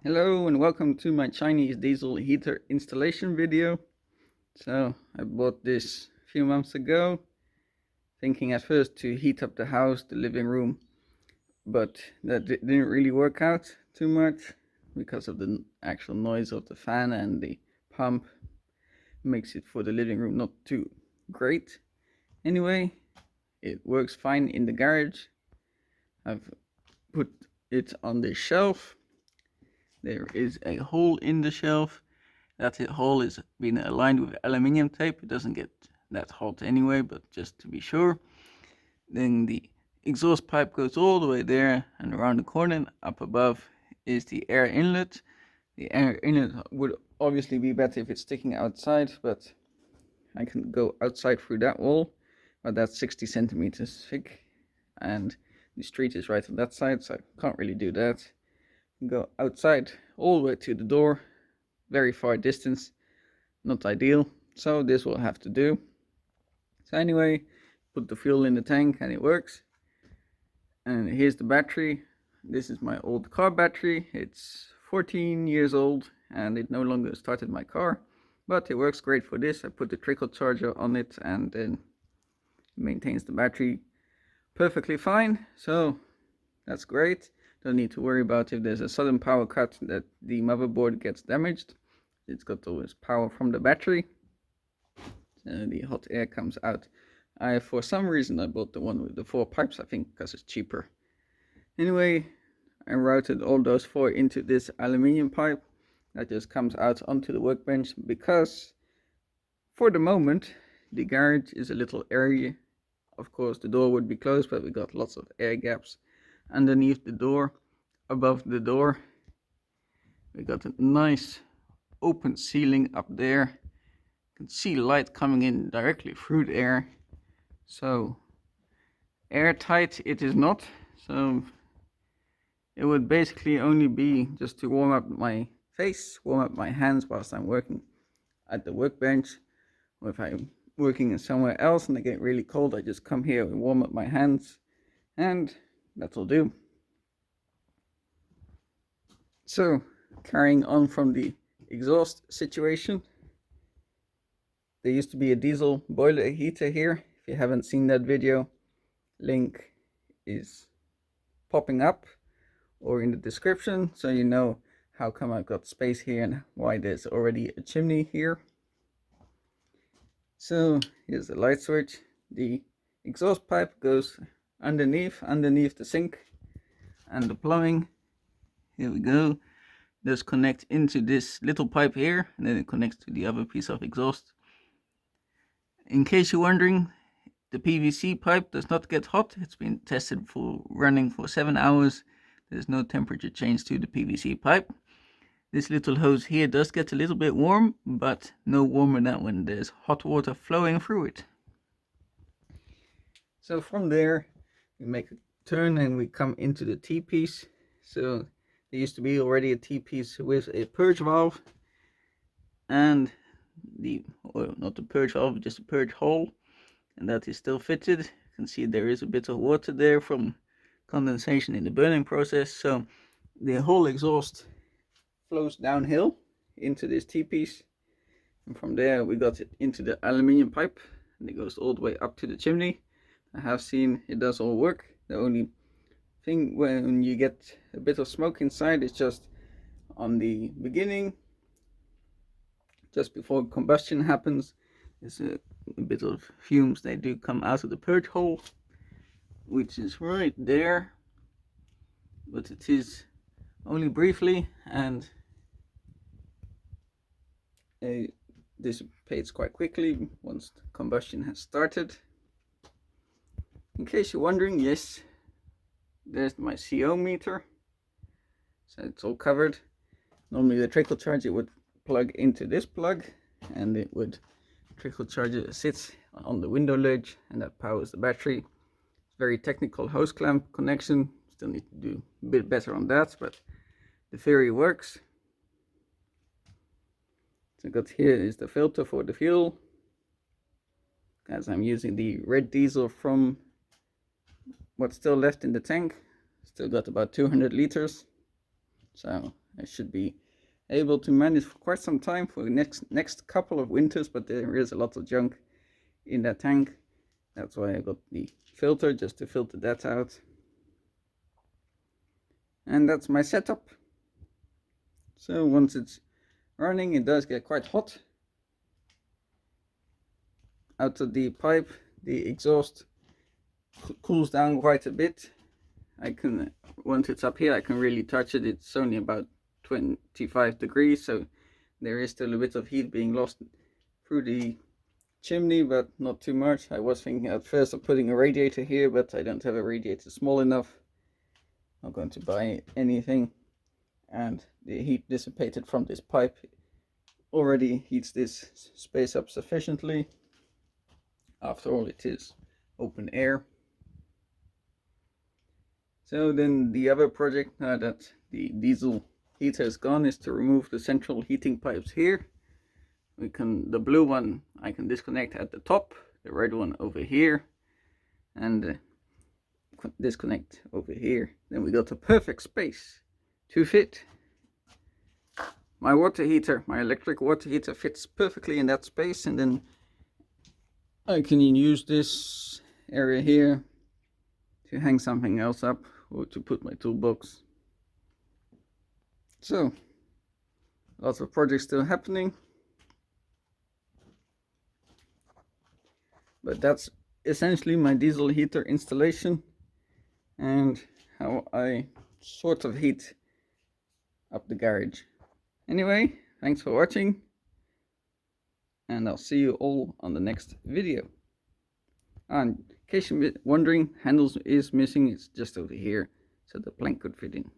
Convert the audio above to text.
Hello and welcome to my Chinese diesel heater installation video. So I bought this a few months ago, thinking at first to heat up the house, the living room, but that didn't really work out too much because of the actual noise of the fan, and the pump makes it for the living room not too great. Anyway, it works fine in the garage. I've put it on the shelf. There is a hole in the shelf. That hole is being aligned with aluminium tape. It doesn't get that hot anyway, but just to be sure. Then the exhaust pipe goes all the way there, and around the corner up above is the air inlet. The air inlet would obviously be better if it's sticking outside, but I can go outside through that wall, but that's 60 centimeters thick, and the street is right on that side, so I can't really do that. Go outside all the way to the door, very far distance, not ideal, so this will have to do. So anyway, put the fuel in the tank and it works. And here's the battery. This is my old car battery. It's 14 years old and it no longer started my car, but it works great for this. I put the trickle charger on it and then it maintains the battery perfectly fine, so that's great. Don't need to worry about if there's a sudden power cut that the motherboard gets damaged. It's got always power from the battery, so the hot air comes out. For some reason I bought the one with the 4 pipes, I think because it's cheaper. Anyway, I routed all those 4 into this aluminium pipe that just comes out onto the workbench, because for the moment the garage is a little airy. Of course the door would be closed, but we got lots of air gaps underneath the door. Above the door we got a nice open ceiling up there. You can see light coming in directly through the air, so airtight it is not. So it would basically only be just to warm up my face, warm up my hands whilst I'm working at the workbench, or if I'm working somewhere else and I get really cold, I just come here and warm up my hands, and that'll do. So carrying on from the exhaust situation, there used to be a diesel boiler heater here. If you haven't seen that video, link is popping up or in the description, so you know how come I've got space here and why there's already a chimney here. So here's the light switch. The exhaust pipe goes underneath the sink, and the plumbing, here we go, does connect into this little pipe here, and then it connects to the other piece of exhaust. In case you're wondering, the PVC pipe does not get hot. It's been tested for running for 7 hours. There's no temperature change to the PVC pipe. This little hose here does get a little bit warm, but no warmer than when there's hot water flowing through it. So from there we make a turn and we come into the T-piece. So there used to be already a T-piece with a purge valve, and not the purge valve, just a purge hole, and that is still fitted. You can see there is a bit of water there from condensation in the burning process, so the whole exhaust flows downhill into this T-piece, and from there we got it into the aluminium pipe, and it goes all the way up to the chimney. I have seen it does all work. The only thing when you get a bit of smoke inside is just on the beginning, just before combustion happens. There's a bit of fumes. They do come out of the purge hole, which is right there, but it is only briefly, and it dissipates quite quickly once the combustion has started. In case you're wondering, yes, there's my CO meter, so it's all covered. Normally the trickle charger would plug into this plug, and it would trickle charger sits on the window ledge, and that powers the battery. It's very technical hose clamp connection. Still need to do a bit better on that, but the theory works. So got here is the filter for the fuel, as I'm using the red diesel from what's still left in the tank. Still got about 200 liters, so I should be able to manage for quite some time, for the next couple of winters, but there is a lot of junk in that tank. That's why I got the filter, just to filter that out. And that's my setup. So once it's running, it does get quite hot. Out of the pipe, the exhaust cools down quite a bit. Once it's up here, I can really touch it. It's only about 25 degrees, so there is still a bit of heat being lost through the chimney, but not too much. I was thinking at first of putting a radiator here, but I don't have a radiator small enough. I'm not going to buy anything, and the heat dissipated from this pipe already heats this space up sufficiently. After all, it is open air. So then the other project, now that the diesel heater is gone, is to remove the central heating pipes here. The blue one I can disconnect at the top, the red one over here, and disconnect over here. Then we got a perfect space to fit my water heater. My electric water heater fits perfectly in that space, and then I can use this area here to hang something else up, or to put my toolbox. So lots of projects still happening, but that's essentially my diesel heater installation and how I sort of heat up the garage. Anyway, thanks for watching, and I'll see you all on the next video. And in case you're wondering, handles is missing. It's just over here, so the plank could fit in.